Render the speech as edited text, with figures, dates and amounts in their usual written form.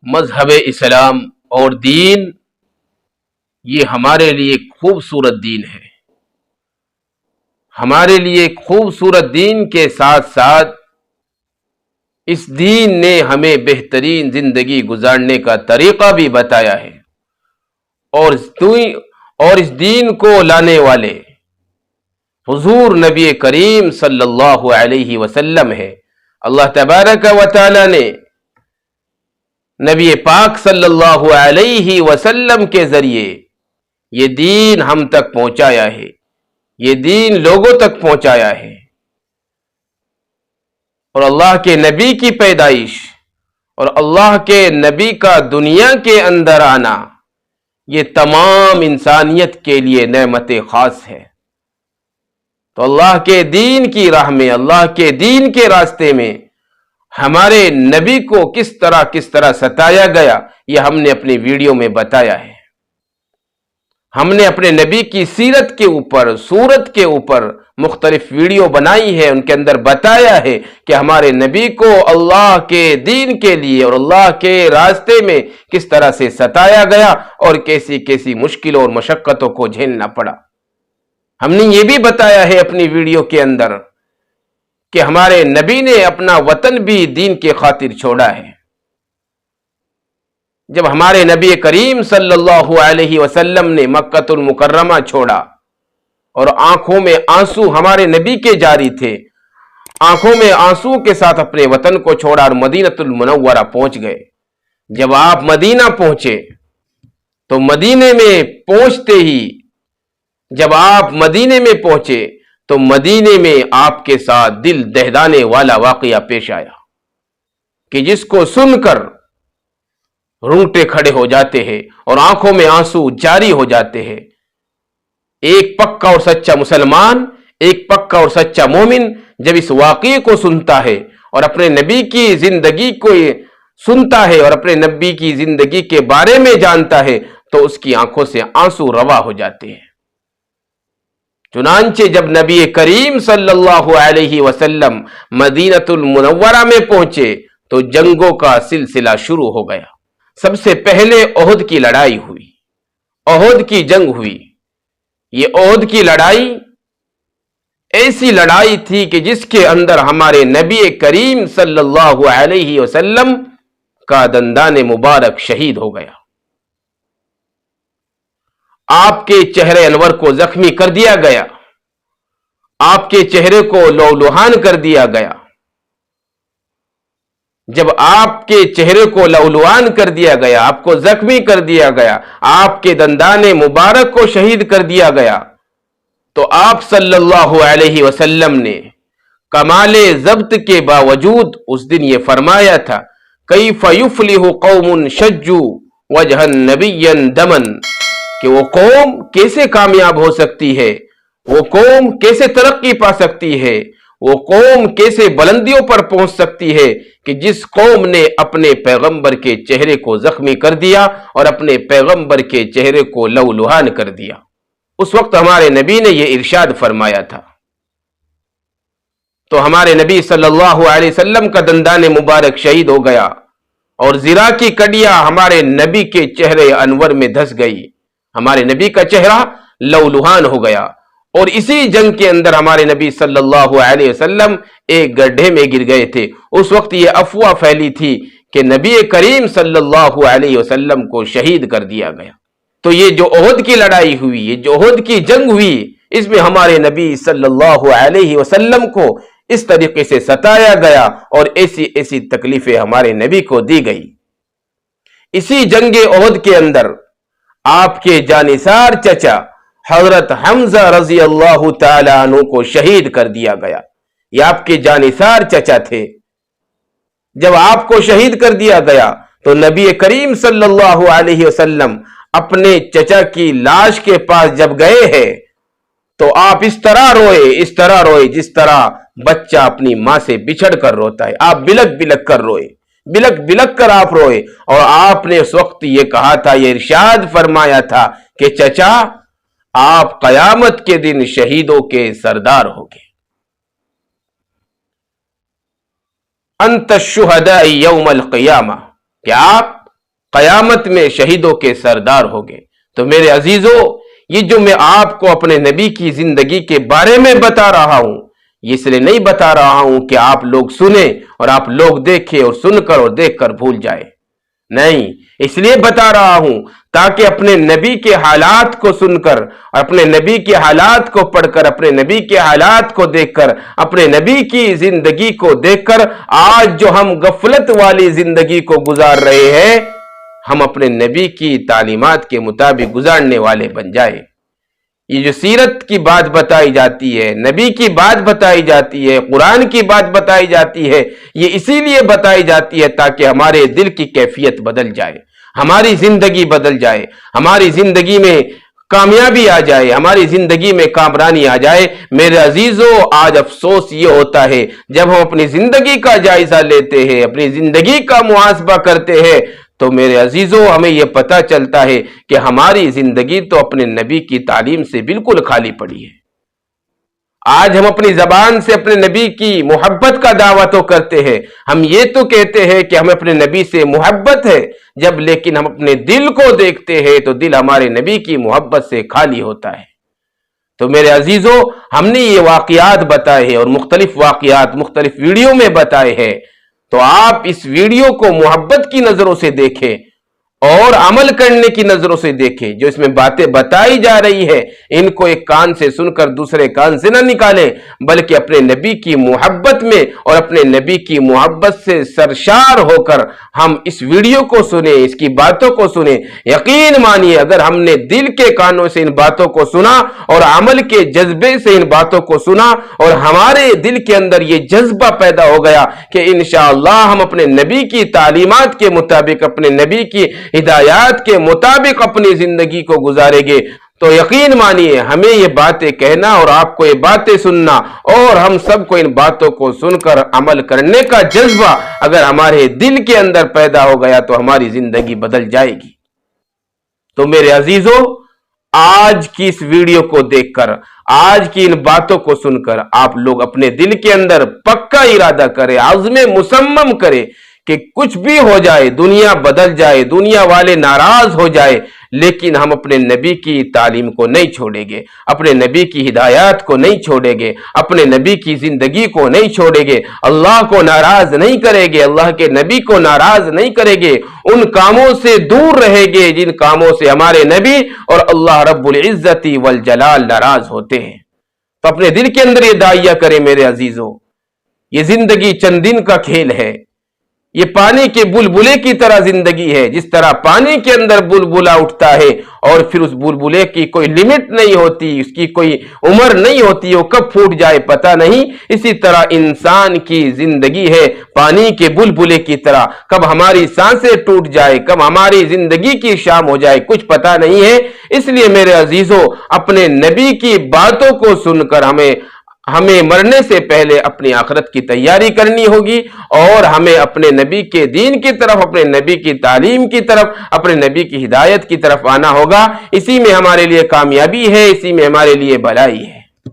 مذہب اسلام اور دین یہ ہمارے لیے خوبصورت دین ہے. ہمارے لیے خوبصورت دین کے ساتھ ساتھ اس دین نے ہمیں بہترین زندگی گزارنے کا طریقہ بھی بتایا ہے. اور اس دین کو لانے والے حضور نبی کریم صلی اللہ علیہ وسلم ہے. اللہ تبارک و تعالی نے نبی پاک صلی اللہ علیہ وسلم کے ذریعے یہ دین ہم تک پہنچایا ہے، یہ دین لوگوں تک پہنچایا ہے. اور اللہ کے نبی کی پیدائش اور اللہ کے نبی کا دنیا کے اندر آنا یہ تمام انسانیت کے لیے نعمت خاص ہے. تو اللہ کے دین کی راہ میں، اللہ کے دین کے راستے میں ہمارے نبی کو کس طرح ستایا گیا یہ ہم نے اپنی ویڈیو میں بتایا ہے. ہم نے اپنے نبی کی سیرت کے اوپر، صورت کے اوپر مختلف ویڈیو بنائی ہے. ان کے اندر بتایا ہے کہ ہمارے نبی کو اللہ کے دین کے لیے اور اللہ کے راستے میں کس طرح سے ستایا گیا اور کیسی کیسی مشکلوں اور مشقتوں کو جھیلنا پڑا. ہم نے یہ بھی بتایا ہے اپنی ویڈیو کے اندر کہ ہمارے نبی نے اپنا وطن بھی دین کے خاطر چھوڑا ہے. جب ہمارے نبی کریم صلی اللہ علیہ وسلم نے مکۃ المکرمہ چھوڑا اور آنکھوں میں آنسو ہمارے نبی کے جاری تھے، آنکھوں میں آنسو کے ساتھ اپنے وطن کو چھوڑا اور مدینہ المنورہ پہنچ گئے. جب آپ مدینہ پہنچے تو مدینے میں پہنچتے ہی جب آپ مدینے میں پہنچے تو مدینے میں آپ کے ساتھ دل دہلانے والا واقعہ پیش آیا کہ جس کو سن کر رونگٹے کھڑے ہو جاتے ہیں اور آنکھوں میں آنسو جاری ہو جاتے ہیں. ایک پکا اور سچا مسلمان، ایک پکا اور سچا مومن جب اس واقعے کو سنتا ہے اور اپنے نبی کی زندگی کو سنتا ہے اور اپنے نبی کی زندگی کے بارے میں جانتا ہے تو اس کی آنکھوں سے آنسو روا ہو جاتے ہیں. چنانچہ جب نبی کریم صلی اللہ علیہ وسلم مدینہ المنورہ میں پہنچے تو جنگوں کا سلسلہ شروع ہو گیا. سب سے پہلے احد کی لڑائی ہوئی، احد کی جنگ ہوئی. یہ احد کی لڑائی ایسی لڑائی تھی کہ جس کے اندر ہمارے نبی کریم صلی اللہ علیہ وسلم کا دندان مبارک شہید ہو گیا. آپ کے چہرے انور کو زخمی کر دیا گیا، آپ کے چہرے کو لہولہان کر دیا گیا. جب آپ کے چہرے کو لہولہان کر دیا گیا، آپ کو زخمی کر دیا گیا، آپ کے دندان مبارک کو شہید کر دیا گیا تو آپ صلی اللہ علیہ وسلم نے کمال ضبط کے باوجود اس دن یہ فرمایا تھا کیف یفلح قوم شجوا وجہ نبی دمن، کہ وہ قوم کیسے کامیاب ہو سکتی ہے، وہ قوم کیسے ترقی پا سکتی ہے، وہ قوم کیسے بلندیوں پر پہنچ سکتی ہے کہ جس قوم نے اپنے پیغمبر کے چہرے کو زخمی کر دیا اور اپنے پیغمبر کے چہرے کو لہولہان کر دیا. اس وقت ہمارے نبی نے یہ ارشاد فرمایا تھا. تو ہمارے نبی صلی اللہ علیہ وسلم کا دندان مبارک شہید ہو گیا اور زرا کی کڑیاں ہمارے نبی کے چہرے انور میں دھس گئی، ہمارے نبی کا چہرہ لہولہان ہو گیا. اور اسی جنگ کے اندر ہمارے نبی صلی اللہ علیہ وسلم ایک گڈھے میں گر گئے تھے. اس وقت یہ افواہ پھیلی تھی کہ نبی کریم صلی اللہ علیہ وسلم کو شہید کر دیا گیا. تو یہ جو احد کی لڑائی ہوئی، یہ جو احد کی جنگ ہوئی، اس میں ہمارے نبی صلی اللہ علیہ وسلم کو اس طریقے سے ستایا گیا اور ایسی ایسی تکلیفیں ہمارے نبی کو دی گئی. اسی جنگ احد کے اندر آپ کے جانثار چچا حضرت حمزہ رضی اللہ تعالی عنہ کو شہید کر دیا گیا. یہ آپ کے جانثار چچا تھے. جب آپ کو شہید کر دیا گیا تو نبی کریم صلی اللہ علیہ وسلم اپنے چچا کی لاش کے پاس جب گئے ہیں تو آپ اس طرح روئے جس طرح بچہ اپنی ماں سے بچھڑ کر روتا ہے. آپ بلک بلک کر روئے، بلک بلک کر آپ روئے اور آپ نے اس وقت یہ کہا تھا، یہ ارشاد فرمایا تھا کہ چچا آپ قیامت کے دن شہیدوں کے سردار ہوگے. انت الشہداء یوم القیامہ، کہ آپ قیامت میں شہیدوں کے سردار ہوگے۔ تو میرے عزیزو، یہ جو میں آپ کو اپنے نبی کی زندگی کے بارے میں بتا رہا ہوں، یہ اس لیے نہیں بتا رہا ہوں کہ آپ لوگ سنیں اور آپ لوگ دیکھیں اور سن کر اور دیکھ کر بھول جائیں، نہیں، اس لیے بتا رہا ہوں تاکہ اپنے نبی کے حالات کو سن کر اور اپنے نبی کے حالات کو پڑھ کر، اپنے نبی کے حالات کو دیکھ کر، اپنے نبی کی زندگی کو دیکھ کر آج جو ہم غفلت والی زندگی کو گزار رہے ہیں، ہم اپنے نبی کی تعلیمات کے مطابق گزارنے والے بن جائیں۔ یہ جو سیرت کی بات بتائی جاتی ہے، نبی کی بات بتائی جاتی ہے، قرآن کی بات بتائی جاتی ہے، یہ اسی لیے بتائی جاتی ہے تاکہ ہمارے دل کی کیفیت بدل جائے، ہماری زندگی بدل جائے، ہماری زندگی میں کامیابی آ جائے، ہماری زندگی میں کامرانی آ جائے۔ میرے عزیزو، آج افسوس یہ ہوتا ہے جب ہم اپنی زندگی کا جائزہ لیتے ہیں، اپنی زندگی کا محاسبہ کرتے ہیں، تو میرے عزیزو ہمیں یہ پتہ چلتا ہے کہ ہماری زندگی تو اپنے نبی کی تعلیم سے بالکل خالی پڑی ہے۔ آج ہم اپنی زبان سے اپنے نبی کی محبت کا دعویٰ تو کرتے ہیں، ہم یہ تو کہتے ہیں کہ ہمیں اپنے نبی سے محبت ہے، جب لیکن ہم اپنے دل کو دیکھتے ہیں تو دل ہمارے نبی کی محبت سے خالی ہوتا ہے۔ تو میرے عزیزو، ہم نے یہ واقعات بتائے ہیں اور مختلف واقعات مختلف ویڈیو میں بتائے ہیں، تو آپ اس ویڈیو کو محبت کی نظروں سے دیکھیں اور عمل کرنے کی نظروں سے دیکھیں۔ جو اس میں باتیں بتائی جا رہی ہے، ان کو ایک کان سے سن کر دوسرے کان سے نہ نکالیں، بلکہ اپنے نبی کی محبت میں اور اپنے نبی کی محبت سے سرشار ہو کر ہم اس ویڈیو کو سنیں، اس کی باتوں کو سنیں۔ یقین مانیے، اگر ہم نے دل کے کانوں سے ان باتوں کو سنا اور عمل کے جذبے سے ان باتوں کو سنا اور ہمارے دل کے اندر یہ جذبہ پیدا ہو گیا کہ انشاءاللہ ہم اپنے نبی کی تعلیمات کے مطابق، اپنے نبی کی ہدایات کے مطابق اپنی زندگی کو گزارے گے، تو یقین مانیے ہمیں یہ باتیں کہنا اور آپ کو یہ باتیں سننا اور ہم سب کو ان باتوں کو سن کر عمل کرنے کا جذبہ اگر ہمارے دل کے اندر پیدا ہو گیا تو ہماری زندگی بدل جائے گی۔ تو میرے عزیزو، آج کی اس ویڈیو کو دیکھ کر، آج کی ان باتوں کو سن کر آپ لوگ اپنے دل کے اندر پکا ارادہ کریں، عزم مصمم کریں کہ کچھ بھی ہو جائے، دنیا بدل جائے، دنیا والے ناراض ہو جائے، لیکن ہم اپنے نبی کی تعلیم کو نہیں چھوڑیں گے، اپنے نبی کی ہدایات کو نہیں چھوڑیں گے، اپنے نبی کی زندگی کو نہیں چھوڑیں گے، اللہ کو ناراض نہیں کریں گے، اللہ کے نبی کو ناراض نہیں کریں گے، ان کاموں سے دور رہیں گے جن کاموں سے ہمارے نبی اور اللہ رب العزت والجلال ناراض ہوتے ہیں۔ تو اپنے دل کے اندر یہ داعیہ کریں میرے عزیزو، یہ زندگی چند دن کا کھیل ہے، یہ پانی کے بلبلے کی طرح زندگی ہے، جس طرح پانی کے اندر بلبلہ اٹھتا ہے اور پھر اس بلبلے کی کوئی لمٹ نہیں ہوتی، اس کی کوئی عمر نہیں ہوتی، وہ کب پھوٹ جائے پتہ نہیں، اسی طرح انسان کی زندگی ہے پانی کے بلبلے کی طرح، کب ہماری سانسیں ٹوٹ جائے، کب ہماری زندگی کی شام ہو جائے، کچھ پتہ نہیں ہے۔ اس لیے میرے عزیزو، اپنے نبی کی باتوں کو سن کر ہمیں مرنے سے پہلے اپنی آخرت کی تیاری کرنی ہوگی اور ہمیں اپنے نبی کے دین کی طرف، اپنے نبی کی تعلیم کی طرف، اپنے نبی کی ہدایت کی طرف آنا ہوگا۔ اسی میں ہمارے لیے کامیابی ہے، اسی میں ہمارے لیے بھلائی ہے۔